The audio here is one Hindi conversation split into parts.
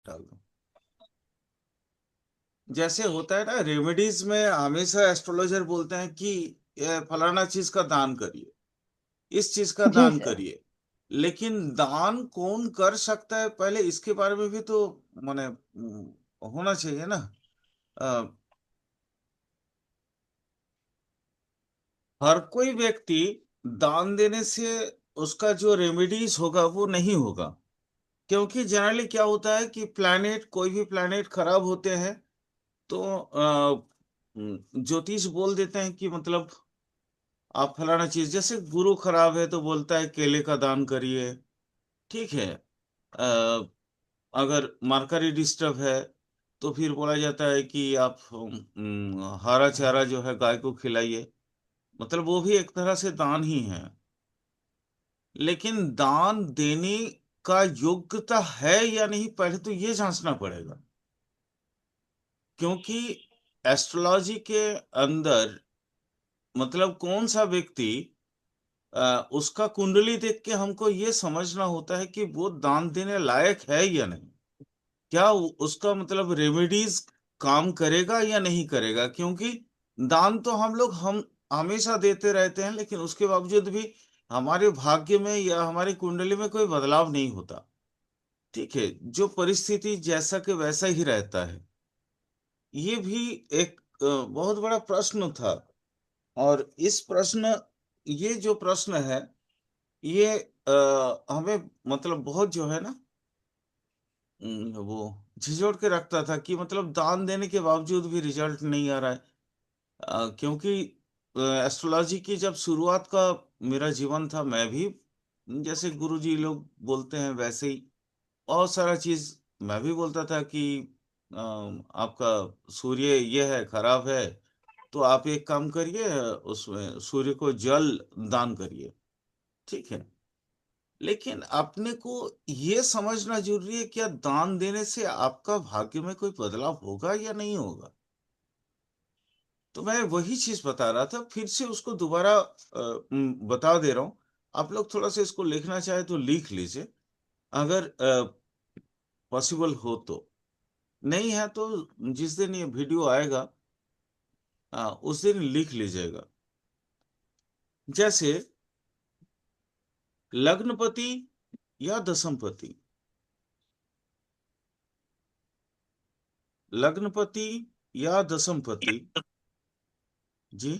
डाल दो। जैसे होता है ना, रेमेडीज में हमेशा एस्ट्रोलॉजर बोलते हैं कि ये फलाना चीज का दान करिए, इस चीज का जी दान सर। करिए। लेकिन दान कौन कर सकता है, पहले इसके बारे में भी तो माने होना चाहिए ना। अ, हर कोई व्यक्ति दान देने से उसका जो रेमेडीज होगा वो नहीं होगा। क्योंकि जनरली क्या होता है कि प्लैनेट, कोई भी प्लैनेट खराब होते हैं तो ज्योतिष बोल देते हैं कि मतलब आप फलाना चीज, जैसे गुरु खराब है तो बोलता है केले का दान करिए। ठीक है। अगर मरकरी डिस्टर्ब है तो फिर बोला जाता है कि आप हरा चारा जो है गाय को खिलाइए। मतलब वो भी एक तरह से दान ही है। लेकिन दान देने का योग्यता है या नहीं, पहले तो ये जांचना पड़ेगा। क्योंकि एस्ट्रोलॉजी के अंदर मतलब कौन सा व्यक्ति, उसका कुंडली देख के हमको ये समझना होता है कि वो दान देने लायक है या नहीं। क्या उसका मतलब रेमेडीज काम करेगा या नहीं करेगा। क्योंकि दान तो हम हमेशा देते रहते हैं, लेकिन उसके बावजूद भी हमारे भाग्य में या हमारी कुंडली में कोई बदलाव नहीं होता। ठीक है, जो परिस्थिति जैसा के वैसा ही रहता है। ये भी एक बहुत बड़ा प्रश्न था। और इस प्रश्न, ये जो प्रश्न है, ये हमें मतलब बहुत जो है ना, वो झिझोड़ के रखता था कि मतलब दान देने के बावजूद भी रिजल्ट नहीं आ रहा है। क्योंकि एस्ट्रोलॉजी की जब शुरुआत का मेरा जीवन था, मैं भी जैसे गुरुजी लोग बोलते हैं वैसे ही बहुत सारा चीज मैं भी बोलता था कि आपका सूर्य ये है, खराब है, तो आप एक काम करिए, उसमें सूर्य को जल दान करिए। ठीक है। लेकिन अपने को ये समझना जरूरी है, क्या दान देने से आपका भाग्य में कोई बदलाव होगा या नहीं होगा। तो मैं वही चीज बता रहा था, फिर से उसको दोबारा बता दे रहा हूँ। आप लोग थोड़ा सा इसको लिखना चाहे तो लिख लीजिए, अगर पॉसिबल हो तो। नहीं है तो जिस दिन ये वीडियो आएगा उस दिन लिख लीजिएगा। जैसे लग्नपति या दशमपति। लग्नपति या दशमपति। जी,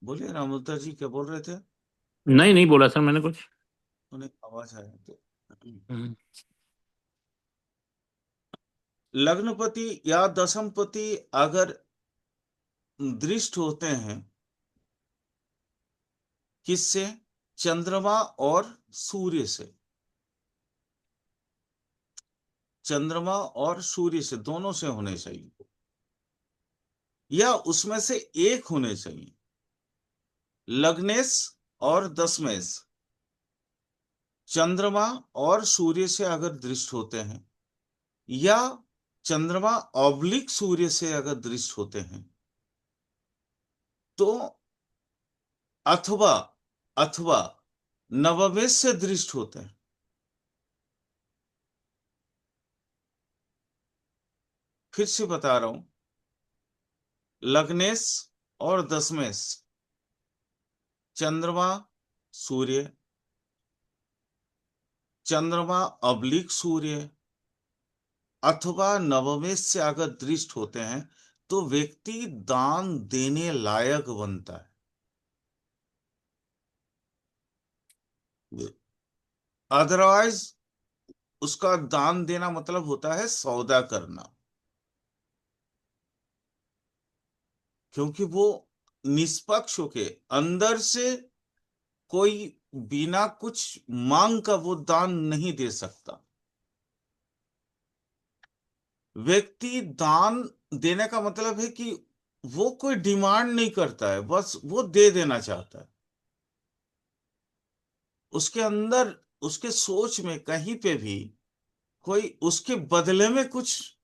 बोलिए रामदत्ता जी, क्या बोल रहे थे। नहीं नहीं बोला सर मैंने कुछ। उन्हें आवाज आया तो। हम्म। लग्नपति या दशमपति अगर दृष्ट होते हैं, किससे, चंद्रमा और सूर्य से। चंद्रमा और सूर्य से, दोनों से होने चाहिए, या उसमें से एक होने चाहिए। लग्नेश और दशमेश, चंद्रमा और सूर्य से अगर दृष्ट होते हैं, या चंद्रमा ऑब्लिक सूर्य से अगर दृष्ट होते हैं, तो अथवा अथवा नवमेश से दृष्ट होते हैं। फिर से बता रहा हूं, लग्नेश और दशमेश, चंद्रमा सूर्य, चंद्रमा ऑब्लिक सूर्य, अथवा नवमेश से अगर दृष्ट होते हैं, तो व्यक्ति दान देने लायक बनता है। अदरवाइज उसका दान देना मतलब होता है सौदा करना। क्योंकि वो निष्पक्ष होके अंदर से कोई बिना कुछ मांग का वो दान नहीं दे सकता। व्यक्ति दान देने का मतलब है कि वो कोई डिमांड नहीं करता है, बस वो दे देना चाहता है। उसके अंदर, उसके सोच में कहीं पे भी कोई उसके बदले में कुछ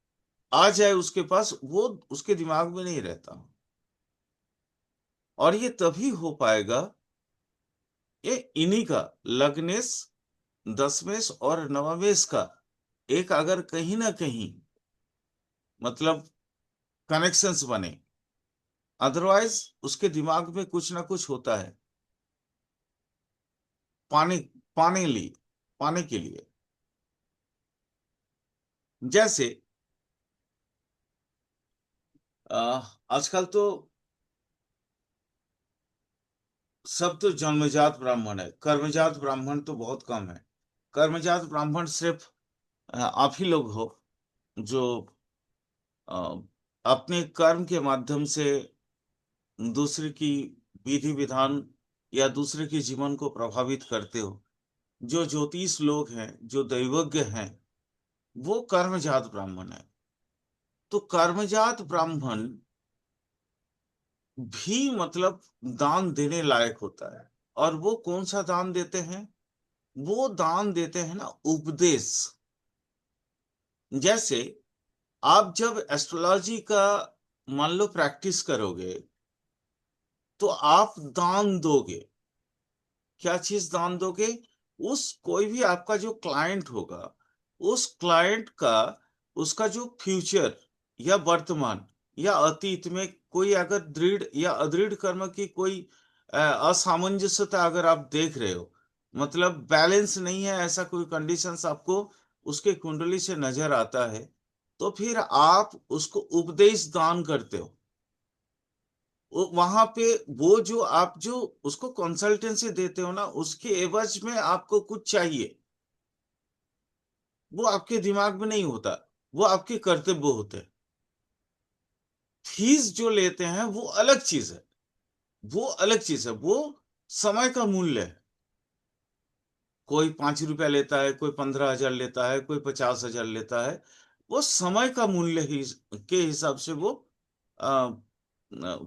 आ जाए उसके पास, वो उसके दिमाग में नहीं रहता। और ये तभी हो पाएगा, ये इन्हीं का, लग्नेश दशमेश और नवमेश का एक अगर कहीं ना कहीं मतलब कनेक्शंस बने, अदरवाइज उसके दिमाग में कुछ ना कुछ होता है। पाने पाने लिए पाने के लिए, जैसे आजकल तो सब तो जन्मजात ब्राह्मण है, कर्मजात ब्राह्मण तो बहुत कम है। कर्मजात ब्राह्मण सिर्फ आप ही लोग हो जो अ, अपने कर्म के माध्यम से दूसरे की विधि विधान या दूसरे के जीवन को प्रभावित करते हो। जो ज्योतिष लोग हैं, जो दैवज्ञ हैं, वो कर्मजात ब्राह्मण है। तो कर्मजात ब्राह्मण भी मतलब दान देने लायक होता है। और वो कौन सा दान देते हैं? वो दान देते हैं ना, उपदेश। जैसे आप जब एस्ट्रोलॉजी का मान लो प्रैक्टिस करोगे, तो आप दान दोगे। क्या चीज दान दोगे? उस कोई भी आपका जो क्लाइंट होगा, उस क्लाइंट का, उसका जो फ्यूचर या वर्तमान या अतीत में कोई अगर दृढ़ या अदृढ़ कर्म की कोई असामंजस्यता अगर आप देख रहे हो, मतलब बैलेंस नहीं है, ऐसा कोई कंडीशंस आपको उसके कुंडली से नजर आता है, तो फिर आप उसको उपदेश दान करते हो। वहां पे वो जो आप जो उसको कंसल्टेंसी देते हो ना, उसके एवज में आपको कुछ चाहिए। वो आपके दिमाग में नहीं होता, वो आपके कर्तव्य होते हैं। फीस जो लेते हैं वो अलग चीज है। वो अलग चीज है, वो समय का मूल्य है। कोई 5 रुपया लेता है, कोई 15,000 लेता है, कोई 50,000 लेता है। वो समय का मूल्य ही के हिसाब से वो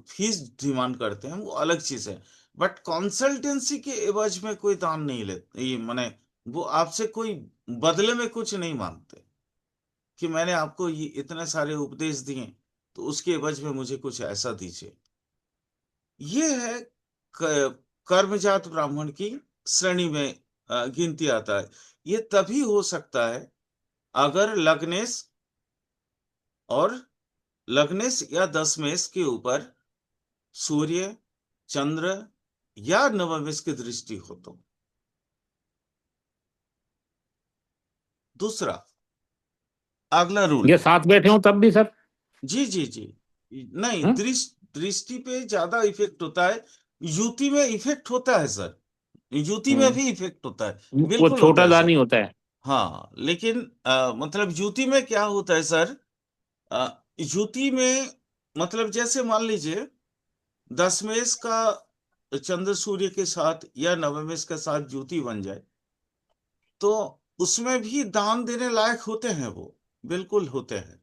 फीस डिमांड करते हैं, वो अलग चीज है। बट कंसल्टेंसी के एवज में कोई दान नहीं लेते, ये माने वो आपसे कोई बदले में कुछ नहीं मांगते कि मैंने आपको ये इतने सारे उपदेश दिए, तो उसके एवज में मुझे कुछ ऐसा दीजिए। ये है कर्मजात ब्राह्मण की श्रेणी में गिनती आता है। ये तभी हो सकता है अगर लग्नेश और लग्नेश या दशमेश के ऊपर सूर्य, चंद्र या नवमेश की दृष्टि हो तो। दूसरा, अगला रूल। ये साथ बैठे हो तब भी सर? जी जी जी। नहीं, हम्म। दृष्टि पे ज्यादा इफेक्ट होता है। युति में इफेक्ट होता है सर, युति में हम्म। भी इफेक्ट होता है। वो बिल्कुल होता छोटा है दानी सर। होता है। हाँ, लेकिन मतलब युति में क्या होता है सर? युति में मतलब जैसे मान लीजिए दशमेश का चंद्र सूर्य के साथ या नवमेश के साथ युति बन जाए, तो उसमें भी दान देने लायक होते हैं वो, बिल्कुल होते हैं।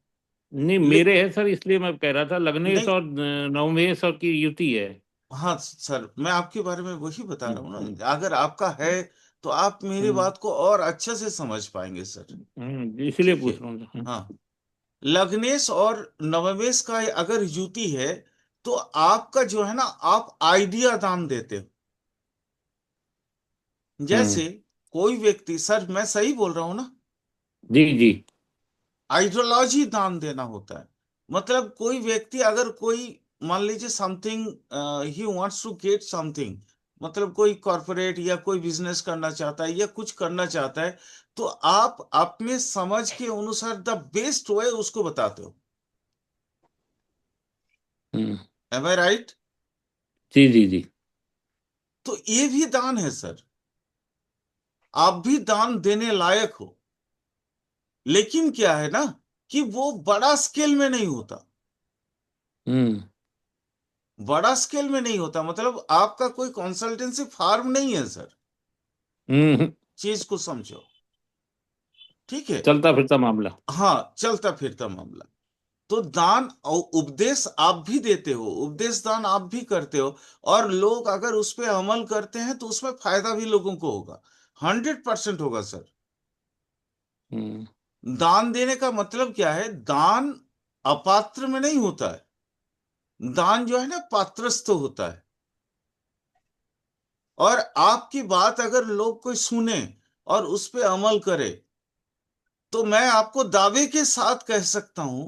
नहीं, ले मेरे है सर, इसलिए मैं कह रहा था लग्नेश नहीं, और नवमेश और की युति है। हाँ सर, मैं आपके बारे में वही बता रहा हम्म। हूँ ना। अगर आपका है तो आप मेरी हम्म। बात को और अच्छे से समझ पाएंगे सर। इसीलिए ठीक है। पूछ रहा हूँ। हाँ, लग्नेश और नवमेश का अगर युति है, तो आपका जो है ना, आप आइडिया दान देते हो। हम्म। जैसे कोई व्यक्ति, सर मैं सही बोल रहा हूं ना? जी जी। आइडियोलॉजी दान देना होता है। मतलब कोई व्यक्ति अगर कोई मान लीजिए something, he wants to get something, मतलब कोई कॉरपोरेट या कोई बिजनेस करना चाहता है या कुछ करना चाहता है, तो आप अपने समझ के अनुसार द बेस्ट वे उसको बताते हो। हम्म। एम आई राइट? जी जी जी। तो ये भी दान है सर। आप भी दान देने लायक हो। लेकिन क्या है ना, कि वो बड़ा स्केल में नहीं होता। हम्म। बड़ा स्केल में नहीं होता, मतलब आपका कोई कंसल्टेंसी फार्म नहीं है सर। हम्म। चीज को समझो। ठीक है। चलता फिरता मामला। हाँ, चलता फिरता मामला। तो दान और उपदेश आप भी देते हो, उपदेश दान आप भी करते हो। और लोग अगर उस पर अमल करते हैं तो उसमें फायदा भी लोगों को होगा। 100% होगा सर। हम्म। दान देने का मतलब क्या है? दान अपात्र में नहीं होता है। दान जो है ना, पात्रस्थ होता है। और आपकी बात अगर लोग कोई सुने, और उस पे अमल करे, तो मैं आपको दावे के साथ कह सकता हूं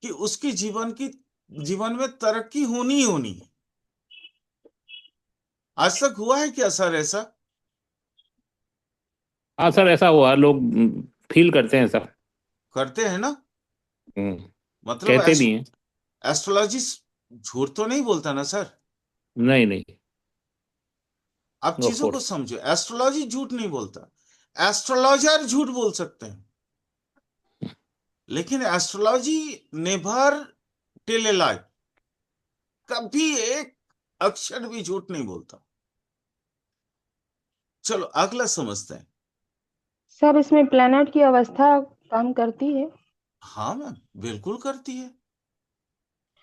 कि उसकी जीवन में तरक्की होनी ही होनी है। आज तक हुआ है क्या सर ऐसा? हाँ सर, ऐसा हुआ, लोग फील करते हैं सर। करते हैं ना? हम्म। मतलब कहते भी हैं। एस्ट्रोलॉजी झूठ तो नहीं बोलता ना सर? नहीं नहीं। आप ऑफ चीजों को कोर्स। समझो, एस्ट्रोलॉजी झूठ नहीं बोलता। एस्ट्रोलॉजर झूठ बोल सकते हैं, लेकिन एस्ट्रोलॉजी नेवर टेल ए लाई, कभी एक अक्षर भी झूठ नहीं बोलता। चलो अगला समझते हैं। सर इसमें प्लैनेट की अवस्था काम करती है? हाँ मैम, बिल्कुल करती है। तो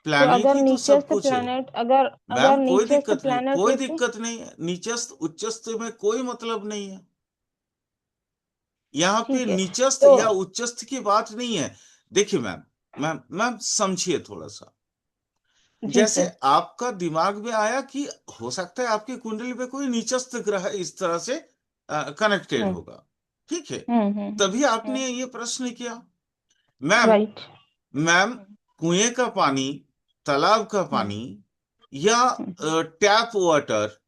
प्लानिट अगर ही तो सब नीचस्थ कुछ है। प्लैनेट, अगर मैम अगर कोई नीचस्थ दिक्कत नहीं, प्लैनेट कोई होते। दिक्कत नहीं है, नीचस्थ उच्चस्थ में कोई मतलब नहीं है। यहाँ पे ठीक है। नीचस्थ तो या उच्चस्थ की बात नहीं है। देखिए मैम, मैम मैम समझिए थोड़ा सा। जी जैसे सर। आपका दिमाग में आया कि हो सकता है आपकी कुंडली पे कोई नीचस्थ ग्रह इस तरह से कनेक्टेड हम्म होगा। ठीक है, हम्म। तभी आपने ये प्रश्न किया। Ma'am, right. मैम कुएं का पानी, तालाब का हम्म पानी या हम्म टैप वाटर,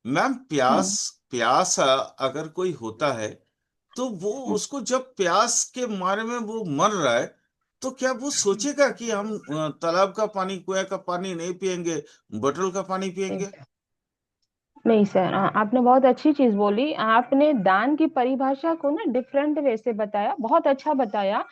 मैम प्यास, हम्म प्यास अगर कोई होता है तो वो हम्म, उसको जब प्यास के मारे में वो मर रहा है, तो क्या वो सोचेगा कि हम तालाब का पानी, कुएं का पानी नहीं पिएंगे, बटल का पानी नहीं पिएंगे? नहीं सर, आपने बहुत अच्छी चीज बोली। आपने दान की परिभाषा को ना डिफरेंट वे से बताया, बहुत अच्छा बताया।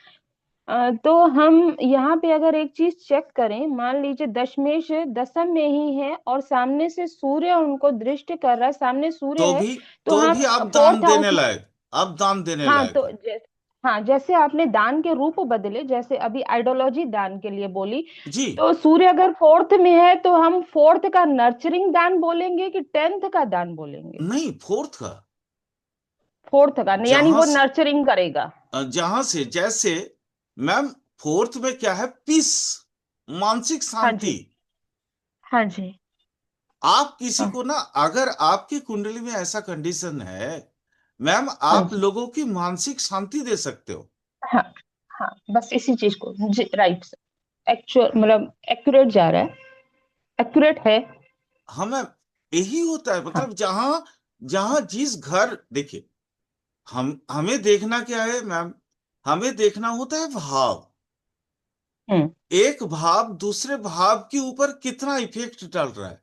तो हम यहाँ पे अगर एक चीज चेक करें, मान लीजिए दशमेश दशम में ही है और सामने से सूर्य उनको दृष्टि कर रहा है, सामने सूर्य तो है, भी तो तो हम भी आप दान फोर्थ हाउस। देने लायक, आप दान देने हाँ लायक तो है। हाँ, जैसे आपने दान के रूप बदले, जैसे अभी आइडियोलॉजी दान के लिए बोली, जी, तो सूर्य अगर फोर्थ में है तो हम फोर्थ का नर्चरिंग दान बोलेंगे कि टेंथ का दान बोलेंगे? नहीं, फोर्थ का। फोर्थ का, यानी जहां वो से नर्चरिंग करेगा। जहां से जैसे मैम, फोर्थ में क्या है? पीस, मानसिक हाँ शांति। जी। हाँ जी। आप किसी हाँ। को ना, अगर आपकी कुंडली में ऐसा कंडीशन है मैम, हाँ आप जी। लोगों की मानसिक शांति दे सकते हो। हाँ। हाँ, बस इसी चीज को जी, राइट। एक्चुअल मतलब एक्यूरेट जा रहा है, एक्यूरेट है। हाँ मैम, यही होता है। हाँ। मतलब जहां जहां जिस घर, देखिए, हमें देखना क्या है मैम? हमें देखना होता है भाव। हम्म एक भाव दूसरे भाव के ऊपर कितना इफेक्ट डाल रहा है।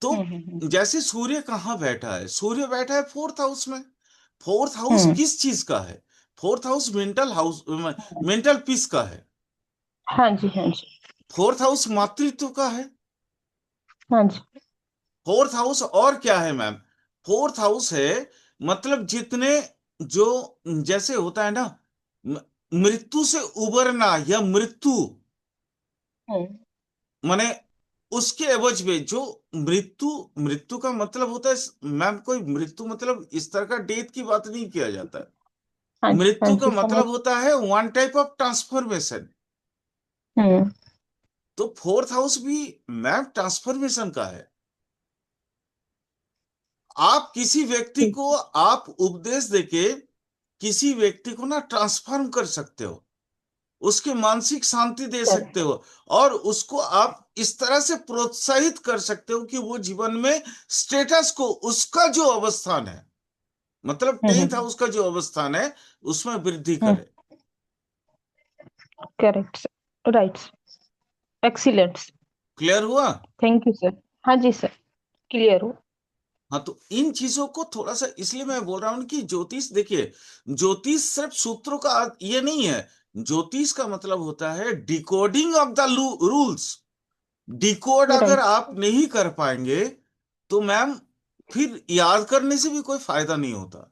हम्म। तो जैसे सूर्य कहाँ बैठा है? सूर्य बैठा है फोर्थ हाउस में। फोर्थ हाउस हम्म किस चीज का है? Fourth house mental house, mental peace का है। हाँ जी। हाँ जी। फोर्थ हाउस मातृत्व का है। हाँ जी। फोर्थ हाउस और क्या है मैम? फोर्थ हाउस है, मतलब जितने, जो, जैसे होता है ना, म- मृत्यु से उबरना या मृत्यु, हम्म माने उसके एवज में जो मृत्यु, मृत्यु का मतलब होता है मैम, कोई मृत्यु मतलब इस तरह का डेथ की बात नहीं किया जाता है। हाँ जी। हाँ मृत्यु का जी, समझ। मतलब होता है वन टाइप ऑफ ट्रांसफॉर्मेशन। हम्म तो फोर्थ हाउस भी मैम ट्रांसफॉर्मेशन का है। आप किसी व्यक्ति ठीक। को, आप उपदेश देके किसी व्यक्ति को ना ट्रांसफॉर्म कर सकते हो, उसकी मानसिक शांति दे सकते करेक्ट। हो, और उसको आप इस तरह से प्रोत्साहित कर सकते हो कि वो जीवन में स्टेटस को, उसका जो अवस्थान है, मतलब टेंथ हाउस का जो अवस्थान है, उसमें वृद्धि करे। Correct, right. एक्सीलेंट। क्लियर हुआ? Thank you sir. हाँ जी सर, क्लियर हो। हाँ, तो इन चीजों को थोड़ा सा, इसलिए मैं बोल रहा हूँ कि ज्योतिष, देखिए, ज्योतिष सिर्फ सूत्रों का ये नहीं है। ज्योतिष का मतलब होता है decoding of the rules. Decode अगर राइट। आप नहीं कर पाएंगे तो मैम, फिर याद करने से भी कोई फायदा नहीं होता।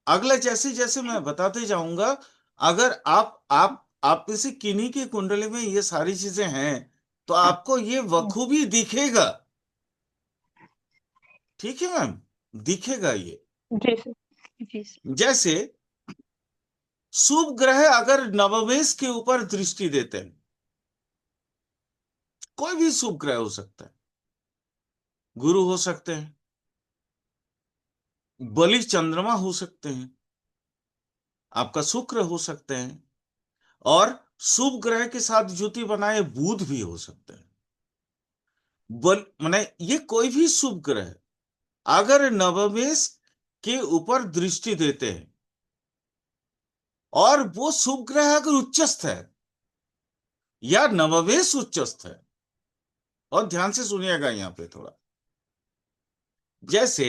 अगला जैसे जैसे मैं बताते जाऊंगा, अगर आप में से किन्हीं की कुंडली में ये सारी चीजें हैं, तो आपको ये बखूबी दिखेगा। ठीक है मैम, दिखेगा ये। जी सर। जी सर। जैसे शुभ ग्रह अगर नवमेश के ऊपर दृष्टि देते हैं, कोई भी शुभ ग्रह हो सकता है, गुरु हो सकते हैं, बलि चंद्रमा हो सकते हैं, आपका शुक्र हो सकते हैं, और शुभ ग्रह के साथ युति बनाए बुध भी हो सकते हैं। बल माने ये कोई भी शुभ ग्रह अगर नवमेश के ऊपर दृष्टि देते हैं, और वो शुभ ग्रह अगर उच्चस्थ है या नवमेश उच्चस्थ है, और ध्यान से सुनिएगा यहाँ पे थोड़ा, जैसे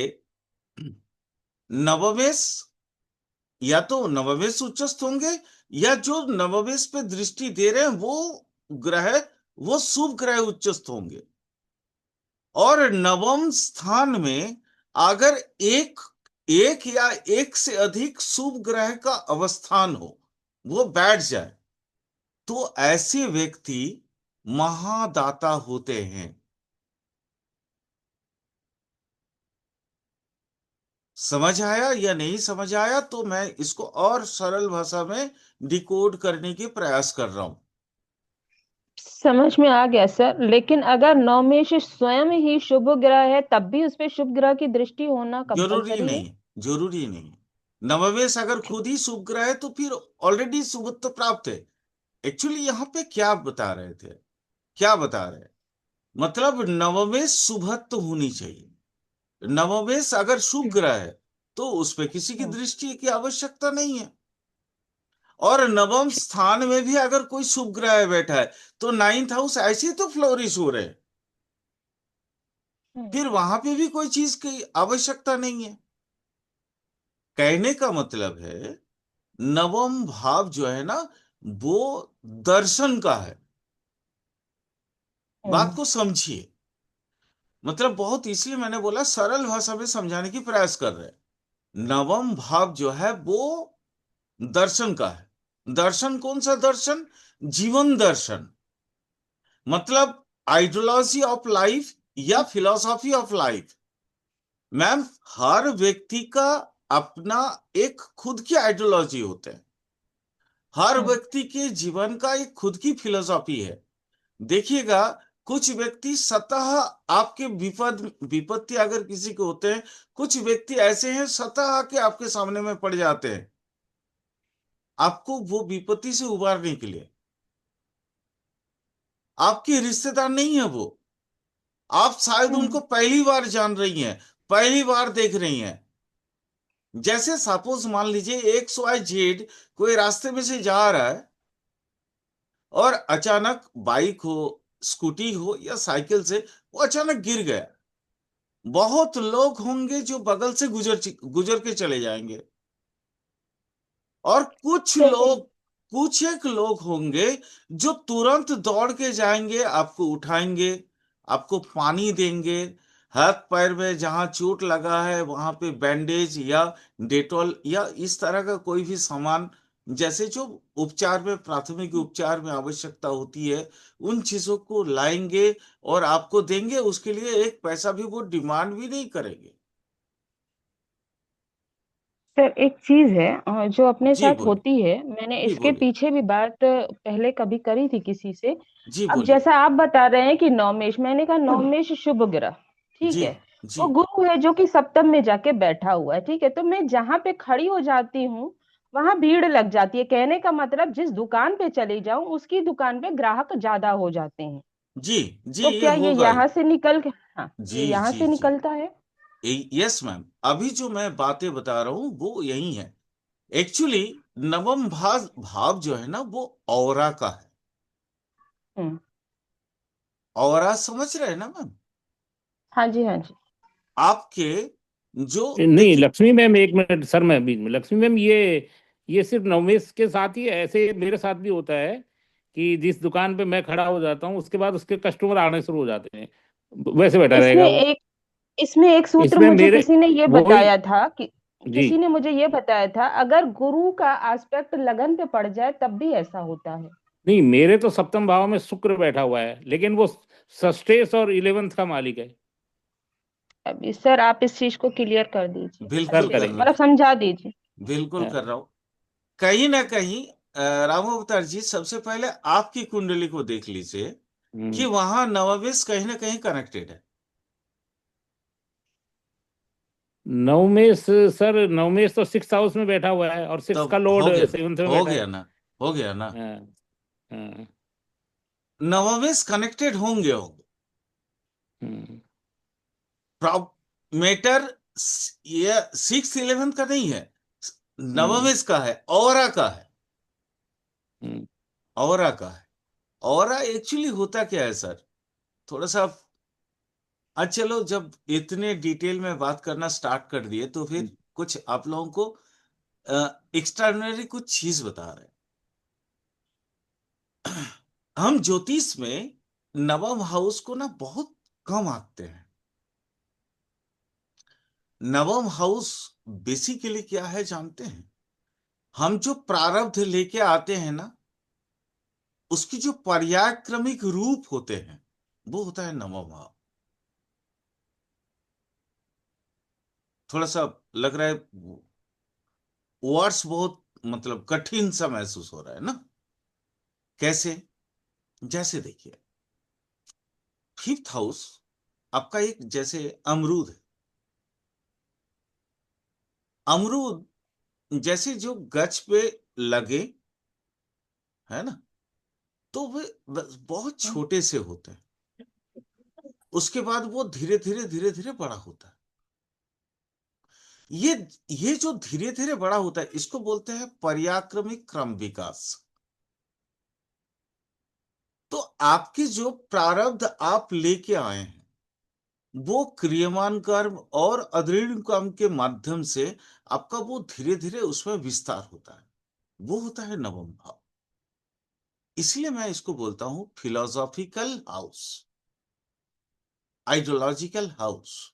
नवमेश, या तो नवमेश उच्चस्थ होंगे, या जो नवमेश पे दृष्टि दे रहे हैं वो ग्रह, वो शुभ ग्रह उच्चस्थ होंगे। और नवम स्थान में अगर एक एक या एक से अधिक शुभ ग्रह का अवस्थान हो, वो बैठ जाए, तो ऐसे व्यक्ति महादाता होते हैं। समझ आया या नहीं समझ आया, तो मैं इसको और सरल भाषा में डिकोड करने की प्रयास कर रहा हूं। समझ में आ गया सर, लेकिन अगर नवमेश स्वयं ही शुभ ग्रह है तब भी उस पे शुभ ग्रह की दृष्टि होना जरूरी कंपलसरी है? नहीं, जरूरी नहीं। नवमेश अगर खुद ही शुभ ग्रह है तो फिर ऑलरेडी शुभत्व प्राप्त है। एक्चुअली यहाँ पे क्या बता रहे थे, क्या बता रहे हैं, मतलब नवमेश शुभत्व होनी चाहिए। नवमेश अगर शुभ हम्म, ग्रह है तो उस पे किसी की हम्म, दृष्टि की आवश्यकता नहीं है। और नवम स्थान में भी अगर कोई शुभ ग्रह बैठा है तो नाइन्थ हाउस ऐसे ही तो फ्लोरिश हो रहे हैं, हम्म, फिर वहां पे भी कोई चीज की आवश्यकता नहीं है। कहने का मतलब है नवम भाव जो है ना, वो दर्शन का है। बात हम्म। को समझिए, मतलब बहुत, इसलिए मैंने बोला सरल भाषा में समझाने की प्रयास कर रहे हैं। नवम भाव जो है वो दर्शन का है। दर्शन कौन सा दर्शन? जीवन दर्शन, मतलब आइडियोलॉजी ऑफ लाइफ या फिलॉसफी ऑफ लाइफ। मैम, हर व्यक्ति का अपना एक खुद की आइडियोलॉजी होते हैं, हर हम्म। व्यक्ति के जीवन का एक खुद की फिलॉसफी है। देखिएगा, कुछ व्यक्ति सतह आपके विपत्ति अगर किसी को होते हैं, कुछ व्यक्ति ऐसे हैं सतह आके आपके सामने में पड़ जाते हैं आपको वो विपत्ति से उबारने के लिए। आपके रिश्तेदार नहीं है वो, आप शायद उनको हम्म। पहली बार जान रही हैं, पहली बार देख रही हैं। जैसे सपोज मान लीजिए XYZ कोई रास्ते में से जा रहा है, और अचानक बाइक हो, स्कूटी हो या साइकिल से वो अचानक गिर गया। बहुत लोग होंगे जो बगल से गुजर के चले जाएंगे, और सही। कुछ एक लोग होंगे जो तुरंत दौड़ के जाएंगे, आपको उठाएंगे, आपको पानी देंगे, हाथ पैर में जहां चोट लगा है वहां पे बैंडेज या डेटॉल या इस तरह का कोई भी सामान, जैसे जो उपचार में, प्राथमिक उपचार में आवश्यकता होती है, उन चीजों को लाएंगे और आपको देंगे। उसके लिए एक पैसा भी वो डिमांड भी नहीं करेंगे। सर एक चीज है जो अपने जी साथ बोलिए, होती है, मैंने जी इसके बोलिए, पीछे भी बात पहले कभी करी थी किसी से। जी अब बोलिए। जैसा आप बता रहे हैं कि नवमेश, मैंने कहा नवमेश शुभ ग्रह, ठीक जी, है, जी, वो गुरु है जो कि सप्तम में जाके बैठा हुआ है, ठीक है, तो मैं जहां पे खड़ी हो जाती हूँ वहां भीड़ लग जाती है। कहने का मतलब जिस दुकान पे चली जाऊं उसकी दुकान पे ग्राहक ज्यादा हो जाते हैं। जी, जी, तो ये क्या ये होगा ही। यहाँ से निकल के, हाँ, जी, ये यहाँ जी, से जी। निकलता है? यस मैम, अभी जो मैं बातें बता रहा हूं वो यही है। एक्चुअली नवम भाव भाव जो है ना वो ऑरा का है। हम्म। ऑरा समझ रहे हैं ना मैम? हाँ जी, हाँ जी। आपके जो, नहीं, देखिए, लक्ष्मी मैम, एक मिनट सर, मैं बीच में, लक्ष्मी मैम, ये सिर्फ नवमेश के साथ ही है? ऐसे मेरे साथ भी होता है कि जिस दुकान पे मैं खड़ा हो जाता हूँ उसके बाद उसके कस्टमर आने शुरू हो जाते हैं, वैसे बैठा इसमें रहेगा वो? एक इसमें एक सूत्र इसमें मुझे मेरे किसी ने ये वो ही। बताया था कि, जी। किसी ने मुझे ये बताया था अगर गुरु का एस्पेक्ट लगन पे पड़ जाए तब भी ऐसा होता है। नहीं, मेरे तो सप्तम भाव में शुक्र बैठा हुआ है, लेकिन वो सस्टेस और इलेवेंथ का मालिक है। अभी सर आप इस चीज को क्लियर कर दीजिए, सर बिल्कुल अच्छे कर से रहा करेंगे। मतलब समझा दीजिए। बिल्कुल हाँ। कर रहा हूं। कहीं ना कहीं राम अवतार जी, सबसे पहले आपकी कुंडली को देख लीजिए कि हम्म। वहां नवमेश कहीं ना कहीं कनेक्टेड है। नवमेश, सर नवमेश तो सिक्स हाउस में बैठा हुआ है, और सिक्स तब का लॉर्ड हो गया, सेवंथ में हो बैठा गया है। ना, हो गया ना। हाँ। हाँ। नवमेश कनेक्टेड होंगे। हम्म। मैटर ये 6 11 का नहीं है, हम्म। नवमेश का है, ऑरा का है, हम्म। ऑरा का है। ऑरा एक्चुअली होता क्या है सर, थोड़ा सा अच्छा चलो, जब इतने डिटेल में बात करना स्टार्ट कर दिए तो फिर कुछ आप लोगों को एक्स्ट्राऑर्डिनरी कुछ चीज बता रहे हैं। हम ज्योतिष में नवम हाउस को ना बहुत कम आंकते हैं। नवम हाउस बेसिकली क्या है जानते हैं? हम जो प्रारब्ध लेके आते हैं ना, उसकी जो पर्यायक्रमिक रूप होते हैं, वो होता है नवम भाव। थोड़ा सा लग रहा है वर्ड्स बहुत मतलब कठिन सा महसूस हो रहा है ना? कैसे? जैसे देखिए, फिफ्थ हाउस आपका एक जैसे अमरूद है। अमरूद जैसे जो गच पे लगे, है ना, तो वे बस बहुत छोटे से होते हैं। उसके बाद वो धीरे धीरे धीरे धीरे बड़ा होता है। ये ये जो धीरे धीरे बड़ा होता है, इसको बोलते हैं पर्याक्रमिक क्रम विकास। तो आपके जो प्रारब्ध आप लेके आए हैं, वो क्रियमान कर्म और अदृढ़ कर्म के माध्यम से आपका वो धीरे धीरे उसमें विस्तार होता है। वो होता है नवम भाव। इसलिए मैं इसको बोलता हूं फिलोसॉफिकल हाउस, आइडियोलॉजिकल हाउस।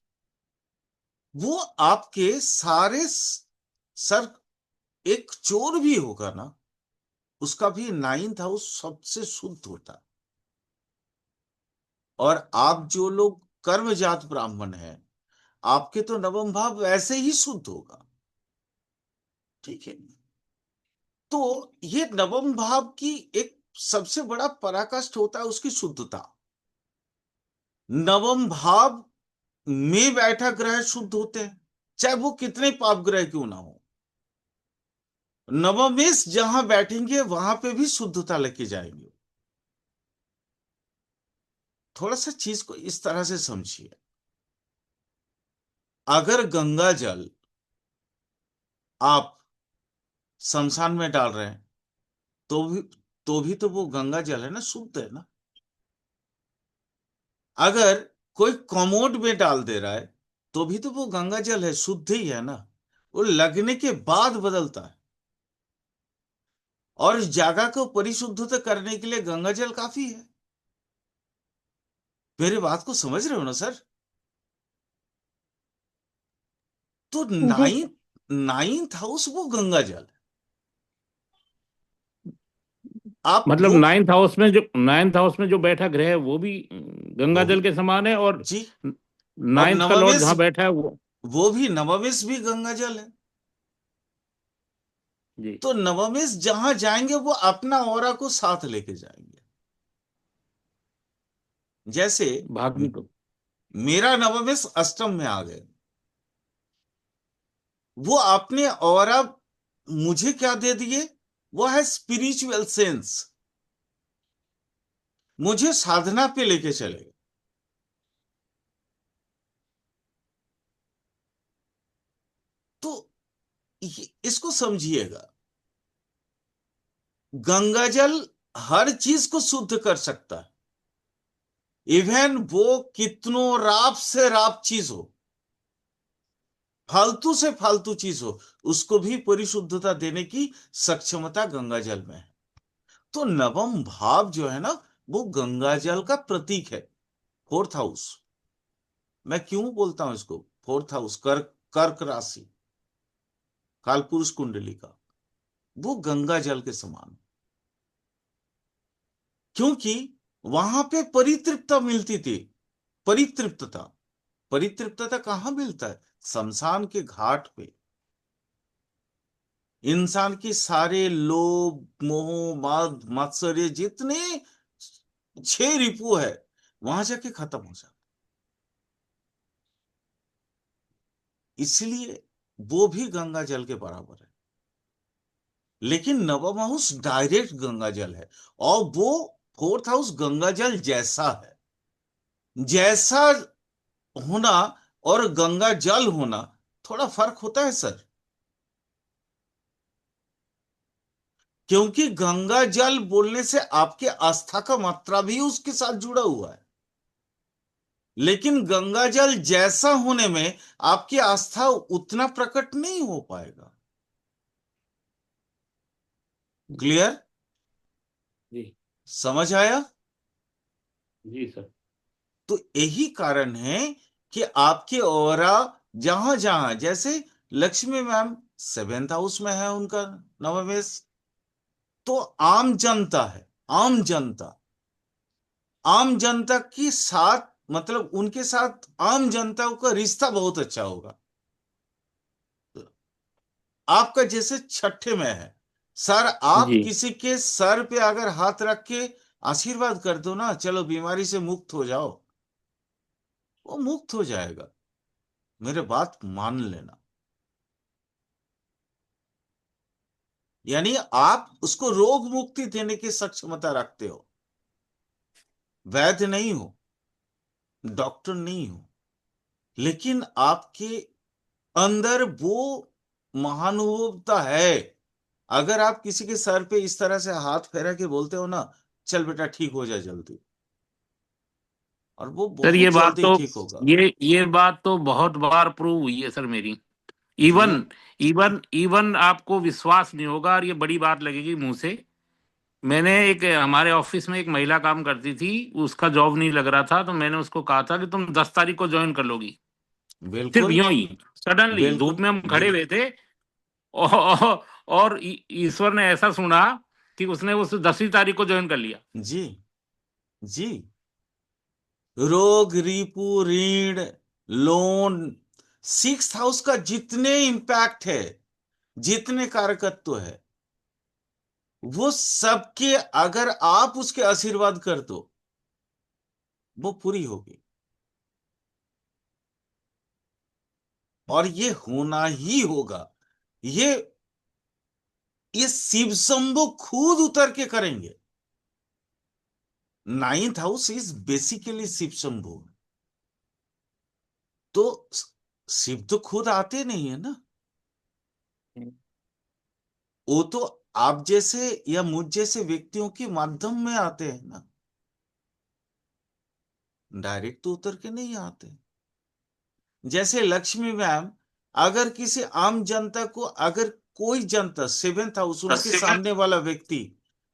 वो आपके सारे सर, एक चोर भी होगा ना, उसका भी नाइन्थ हाउस सबसे शुद्ध होता है। और आप जो लोग कर्मजात ब्राह्मण हैं, आपके तो नवम भाव वैसे ही शुद्ध होगा। ठीक है। तो ये नवम भाव की एक सबसे बड़ा पराकाष्ठ होता है उसकी शुद्धता। नवम भाव में बैठा ग्रह शुद्ध होते हैं, चाहे वो कितने पाप ग्रह क्यों ना हो। नवमेश जहां बैठेंगे वहां पे भी शुद्धता लेके जाएंगे। थोड़ा सा चीज को इस तरह से समझिए। अगर गंगा जल आप शमशान में डाल रहे हैं, तो भी तो वो गंगा जल है ना, शुद्ध है ना। अगर कोई कमोड में डाल दे रहा है, तो भी तो वो गंगा जल है, शुद्ध ही है ना। वो लगने के बाद बदलता है। और इस जगह को परिशुद्ध करने के लिए गंगा जल काफी है। मेरी बात को समझ रहे हो ना सर? तो जी सर। नाइन्थ हाउस वो गंगा जल है। आप मतलब वो, नाइन्थ हाउस में जो बैठा ग्रह है वो भी गंगा वो भी जल के समान है, और जी। और नाइन्थ का लॉर्ड नवमेश, जहाँ बैठा है वो। वो भी नवमेश भी गंगा जल है। जी। तो नवमेश जहां जाएंगे वो अपना ऑरा को साथ लेके जाएंगे। जैसे भाग्य को। मेरा नवमेश अष्टम में आ गए, वो अपने ऑरा मुझे क्या दे दिए? वो है स्पिरिचुअल सेंस, मुझे साधना पे लेके चले। तो इसको समझिएगा, गंगाजल हर चीज को शुद्ध कर सकता है। इवन वो कितनों राप से राप चीज हो, फालतू से फालतू चीज हो, उसको भी परिशुद्धता देने की सक्षमता गंगाजल में है। तो नवम भाव जो है ना, वो गंगाजल का प्रतीक है। फोर्थ हाउस, मैं क्यों बोलता हूं इसको फोर्थ हाउस, कर्क, कर्क राशि, कालपुरुष कुंडली का, वो गंगा जल के समान। क्योंकि वहां पे परितृप्तता मिलती थी। परितृप्तता, परितृप्तता कहाँ मिलता है? शमशान के घाट पे। इंसान की सारे लोभ मोह मद मात्सर्य जितने 6 रिपू है, वहां जाके खत्म हो जाता। इसलिए वो भी गंगा जल के बराबर है। लेकिन नवम हाउस डायरेक्ट गंगा जल है, और वो फोर्थ हाउस गंगा जल जैसा है। जैसा होना और गंगा जल होना थोड़ा फर्क होता है सर, क्योंकि गंगा जल बोलने से आपके आस्था का मात्रा भी उसके साथ जुड़ा हुआ है। लेकिन गंगा जल जैसा होने में आपकी आस्था उतना प्रकट नहीं हो पाएगा। क्लियर? जी। समझ आया? जी सर। तो यही कारण है कि आपके ऑरा जहां जहां, जैसे लक्ष्मी मैम सेवेंथ हाउस में है, उनका नवमेश, तो आम जनता है। आम जनता, आम जनता के साथ, मतलब उनके साथ आम जनता का रिश्ता बहुत अच्छा होगा। आपका जैसे छठे में है सर, आप जी। किसी के सर पे अगर हाथ रख के आशीर्वाद कर दो ना, चलो बीमारी से मुक्त हो जाओ, वो मुक्त हो जाएगा। मेरे बात मान लेना। यानी आप उसको रोग मुक्ति देने की सक्षमता रखते हो। वैद्य नहीं हो, डॉक्टर नहीं हो, लेकिन आपके अंदर वो महानुभवता है। अगर आप किसी के सर पे इस तरह से हाथ फेरा के बोलते हो ना, चल बेटा ठीक हो जाए जल्दी, और वो सर बहुत जल्दी ठीक होगा। ये बात तो बहुत बार प्रूव हुई है सर मेरी। जी। इवन इवन इवन आपको विश्वास नहीं होगा और ये बड़ी बात लगेगी मुंह से। मैंने एक हमारे ऑफिस में एक महिला काम करती थी, उसका जॉब नहीं लग रहा था, तो मैंने उसको कहा था कि तुम 10 तारीख को ज्वाइन कर लोगी। सिर्फ बिल्कुल। यूं ही सडनली धूप बिल्कुल। में हम खड़े बिल्कुल। हुए थे, और ईश्वर ने ऐसा सुना कि उसने उस 10वीं तारीख को ज्वाइन कर लिया। जी। जी। रोग, रिपू, ऋण, लोन, सिक्स हाउस का जितने इंपैक्ट है, जितने कारकत्व है, वो सबके अगर आप उसके आशीर्वाद कर दो, वो पूरी होगी। और ये होना ही होगा। ये ये शिव शंभु खुद उतर के करेंगे। Ninth house is basically Shiva Shambhu. तो शिव तो खुद आते नहीं है ना, वो तो आप जैसे या मुझ जैसे व्यक्तियों के माध्यम में आते हैं ना, डायरेक्ट तो उतर के नहीं आते। जैसे लक्ष्मी मैम, अगर किसी आम जनता को, अगर कोई जनता सेवेंथ हाउस उनके सामने वाला व्यक्ति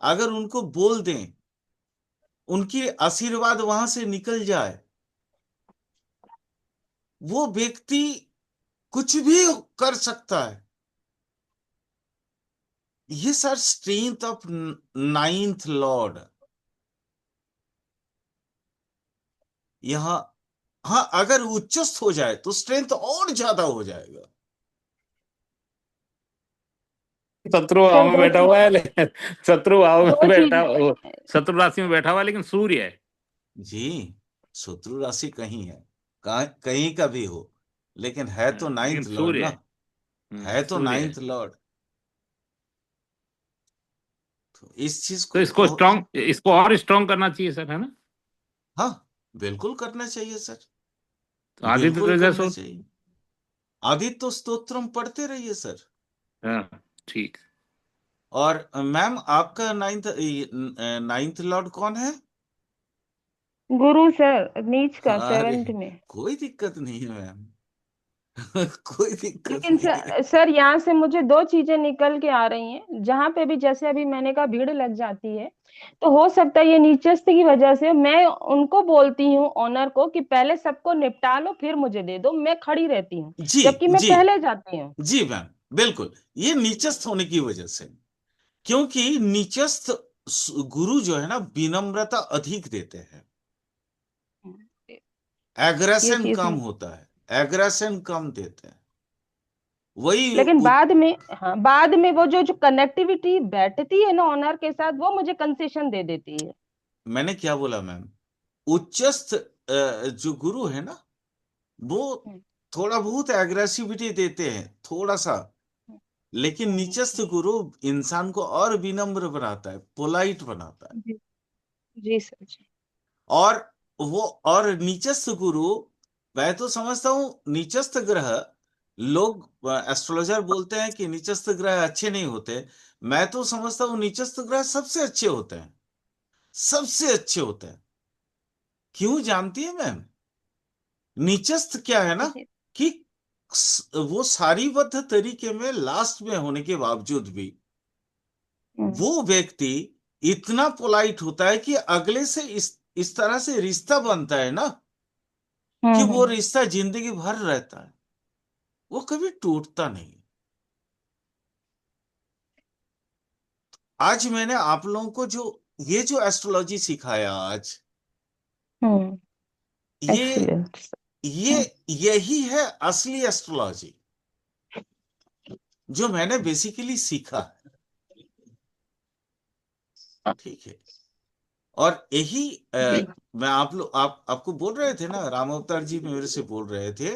अगर उनको बोल दें, उनकी आशीर्वाद वहां से निकल जाए, वो व्यक्ति कुछ भी कर सकता है। ये sir strength of ninth Lord यहां। हाँ, अगर उच्चस्थ हो जाए तो स्ट्रेंथ और ज्यादा हो जाएगा। शत्रु भाव सर में दो बैठा चीज हुआ है, लेकिन शत्रु भाव में दो बैठा, चीज शत्रु राशि में बैठा हुआ है, लेकिन सूर्य है। जी। शत्रु राशि कहीं है, कहीं का भी हो, लेकिन है तो लेकिन नाइन्थ लॉर्ड सूर्य ना। है। है तो सूर्य है। Ninth Lord. तो इस चीज तो को इसको बहुत। स्ट्रॉन्ग, इसको और स्ट्रॉन्ग करना चाहिए सर, है ना? हाँ, बिल्कुल करना चाहिए सर। तो आदित्य बिल्कुल हृदय करना सूर्य। चाहिए। आदित्य स्तोत्रम पढ़ते रहिए सर। हाँ ठीक। और मैम आपका नाइन्थ लॉर्ड कौन है? गुरु सर, नीच का अरे, सेवेंथ में। कोई दिक्कत नहीं है मैम। कोई दिक्कत लेकिन नहीं है। सर यहाँ से मुझे दो चीजें निकल के आ रही हैं, जहां पे भी जैसे अभी मैंने कहा भीड़ लग जाती है, तो हो सकता है ये नीचस्थ की वजह से मैं उनको बोलती हूँ ऑनर को कि पहले सबको निपटा लो फिर मुझे दे दो, मैं खड़ी रहती हूँ, जी। जबकि मैं जी। पहले जाती हूँ। जी मैम, बिल्कुल। ये नीचस्थ होने की वजह से, क्योंकि नीचस्थ गुरु जो है ना, विनम्रता अधिक देते हैं, ये एग्रेशन चीज कम मैं, होता है, एग्रेशन कम देते हैं। वही लेकिन बाद में, हाँ बाद में वो जो कनेक्टिविटी बैठती है ना ऑनर के साथ, वो मुझे कंसेशन दे देती है। मैंने क्या बोला मैम, उच्चस्थ जो गुरु है ना, वो थोड़ा बहुत एग्रेसिविटी देते हैं, थोड़ा सा। लेकिन हम्म, नीचस्थ गुरु इंसान को और विनम्र बनाता है, पोलाइट बनाता है। जी जी सर जी। और वो, और नीचस्थ गुरु, मैं तो समझता हूँ नीचस्थ ग्रह, लोग एस्ट्रोलॉजर बोलते हैं कि नीचस्थ ग्रह अच्छे नहीं होते। मैं तो समझता हूँ नीचस्थ ग्रह सबसे अच्छे होते हैं, सबसे अच्छे होते हैं। क्यों जानती है मैम? नीचस्थ क्या है ना, जी। कि वो सारीबद्ध तरीके में लास्ट में होने के बावजूद भी हम्म वो व्यक्ति इतना पोलाइट होता है कि अगले से इस तरह से रिश्ता बनता है ना, कि वो हम्म। रिश्ता जिंदगी भर रहता है, वो कभी टूटता नहीं। आज मैंने आप लोगों को जो ये जो एस्ट्रोलॉजी सिखाया आज, हम्म। ये एक्सीलेंट। ये यही है असली एस्ट्रोलॉजी, जो मैंने बेसिकली सीखा है। ठीक है। और यही जी। मैं आप लोग, आपको बोल रहे थे ना, राम अवतार जी मेरे से बोल रहे थे